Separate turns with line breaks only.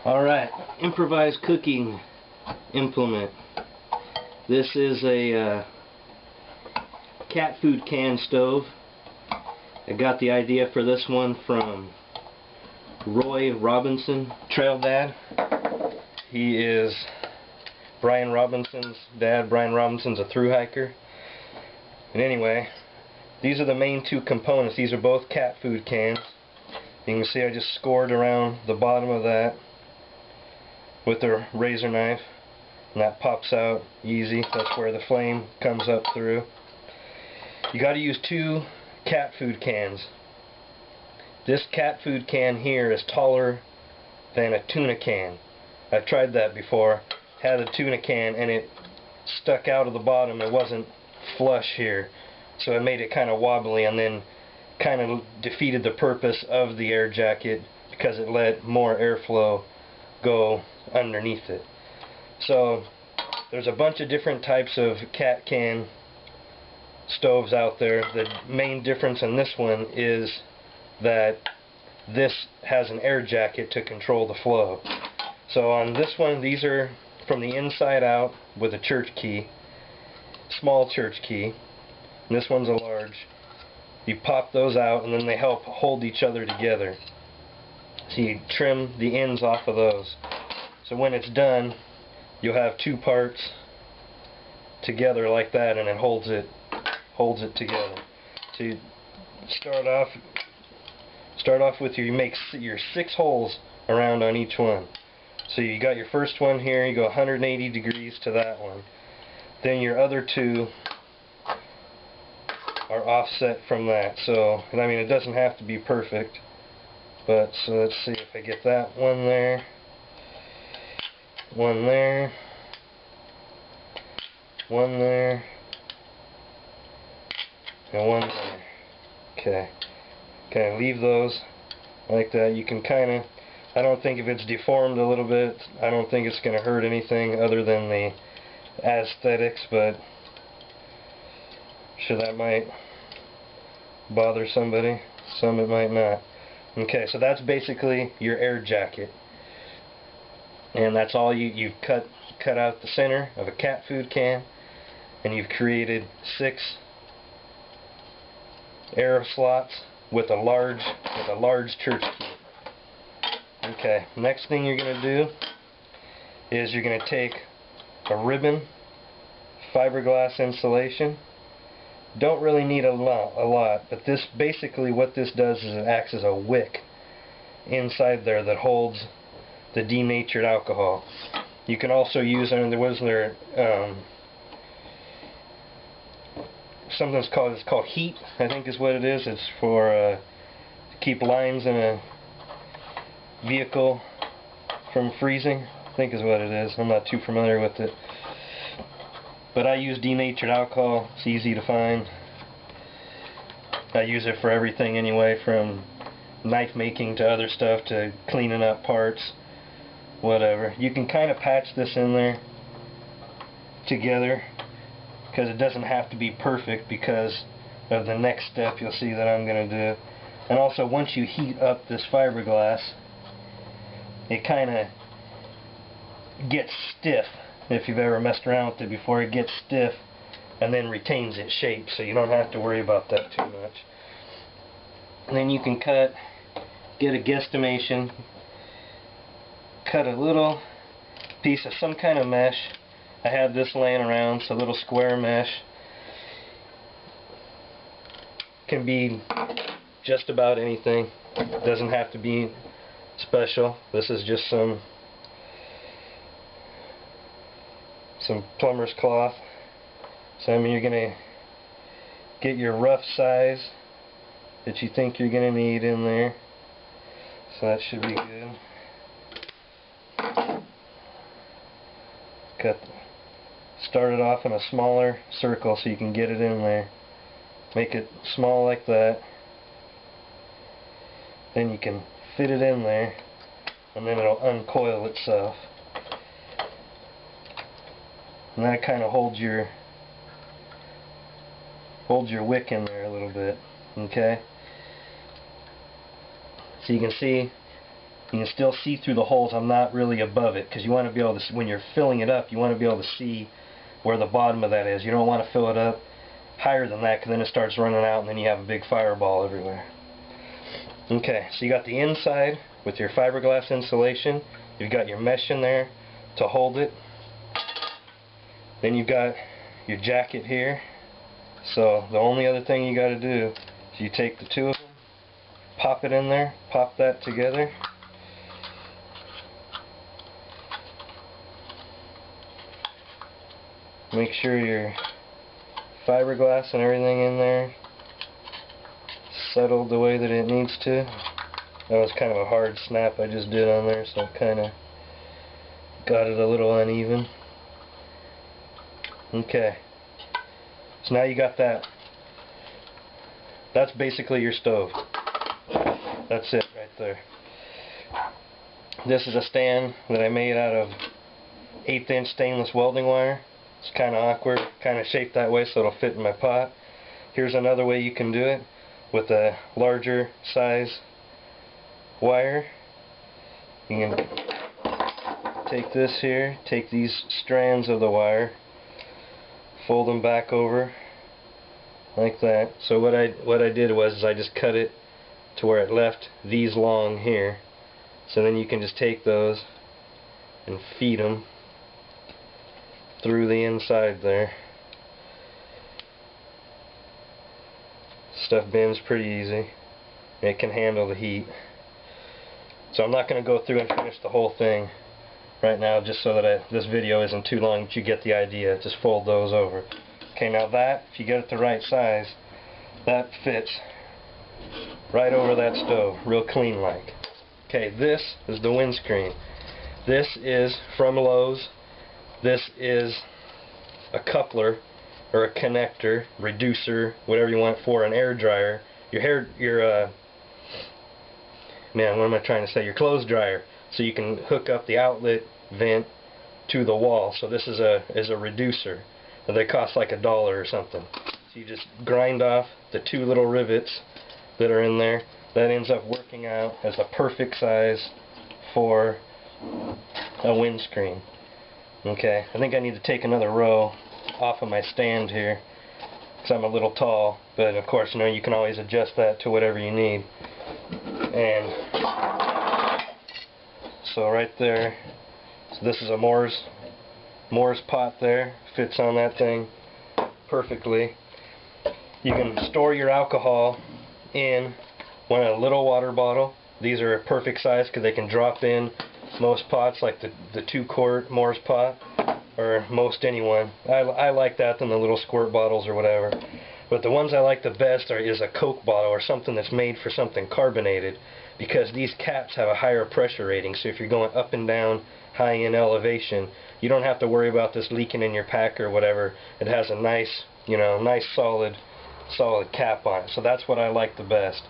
Alright, improvised cooking implement. This is a cat food can stove. I got the idea for this one from Roy Robinson, Trail Dad. He is Brian Robinson's dad. Brian Robinson's a thru hiker. And anyway, these are the main two components. These are both cat food cans. You can see I just scored around the bottom of that with a razor knife, and that pops out easy. That's where the flame comes up through. You got to use two cat food cans. This cat food can here is taller than a tuna can. I've tried that before. Had a tuna can and it stuck out of the bottom. It wasn't flush here, so it made it kind of wobbly, and then kind of defeated the purpose of the air jacket because it let more airflow go underneath it. So there's a bunch of different types of cat can stoves out there. The main difference in this one is that this has an air jacket to control the flow. So on this one, these are from the inside out with a church key, small church key, and this one's a large. You pop those out and then they help hold each other together. So you trim the ends off of those. So when it's done, you'll have two parts together like that, and it holds it together. So you start off with you make your 6 holes around on each one. So you got your first one here, you go 180 degrees to that one. Then your other two are offset from that. So, I mean, it doesn't have to be perfect, but so let's see if I get that one there, one there, one there, and one there. Okay. Okay, leave those like that. You can kind of, I don't think if it's deformed a little bit, I don't think it's going to hurt anything other than the aesthetics, but sure that might bother somebody. Some it might not. Okay, so that's basically your air jacket. And that's all you've cut out the center of a cat food can, and you've created 6 air slots with a large church key. Okay, next thing you're going to do is you're going to take a ribbon, fiberglass insulation. Don't really need a lot, but this basically what this does is it acts as a wick inside there that holds the denatured alcohol. You can also use, and something's called heat, I think is what it is. It's for to keep lines in a vehicle from freezing, I think is what it is. I'm not too familiar with it, but I use denatured alcohol. It's easy to find. I use it for everything anyway, from knife making to other stuff to cleaning up parts, whatever. You can kind of patch this in there together because it doesn't have to be perfect because of the next step you'll see that I'm going to do. And also, once you heat up this fiberglass, it kind of gets stiff. If you've ever messed around with it before, it gets stiff and then retains its shape, so you don't have to worry about that too much. And then you can get a guesstimation, cut a little piece of some kind of mesh. I have this laying around, so a little square mesh. Can be just about anything. Doesn't have to be special. This is just some plumber's cloth. So I mean, you're going to get your rough size that you think you're going to need in there. So that should be good. Start it off in a smaller circle so you can get it in there. Make it small like that. Then you can fit it in there, and then it'll uncoil itself. And that kind of holds your wick in there a little bit. Okay? So you can see You can still see through the holes. I'm not really above it because you want to be able to, when you're filling it up, you want to be able to see where the bottom of that is. You don't want to fill it up higher than that because then it starts running out and then you have a big fireball everywhere. Okay, so you got the inside with your fiberglass insulation. You've got your mesh in there to hold it. Then you've got your jacket here. So the only other thing you got to do is you take the two of them, pop it in there, pop that together. Make sure your fiberglass and everything in there settled the way that it needs to. That was kind of a hard snap I just did on there, so it kind of got it a little uneven. Okay, so now you got that. That's basically your stove. That's it right there. This is a stand that I made out of 1/8 inch stainless welding wire. It's kind of awkward, kind of shaped that way so it'll fit in my pot. Here's another way you can do it with a larger size wire. You can take this here, take these strands of the wire, fold them back over like that. So what I did was I just cut it to where it left these long here. So then you can just take those and feed them through the inside there. Stuff bends pretty easy. It can handle the heat. So I'm not going to go through and finish the whole thing right now, just so that this video isn't too long, but you get the idea. Just fold those over. Okay, now that, if you get it the right size, that fits right over that stove, real clean like. Okay, this is the windscreen. This is from Lowe's. This is a coupler or a connector, reducer, whatever you want, for an air dryer. Man, what am I trying to say? Your clothes dryer. So you can hook up the outlet vent to the wall. So this is a reducer. They cost like $1 or something. So you just grind off the two little rivets that are in there. That ends up working out as a perfect size for a windscreen. Okay, I think I need to take another row off of my stand here because I'm a little tall, but of course, you know, you can always adjust that to whatever you need. And so right there, so this is a Moore's pot there, fits on that thing perfectly. You can store your alcohol in a little water bottle. These are a perfect size because they can drop in most pots, like the 2-quart Moore's pot, or most anyone. I like that than the little squirt bottles or whatever. But the ones I like the best is a Coke bottle or something that's made for something carbonated, because these caps have a higher pressure rating. So if you're going up and down high in elevation, you don't have to worry about this leaking in your pack or whatever. It has a nice, you know, nice solid cap on it. So that's what I like the best.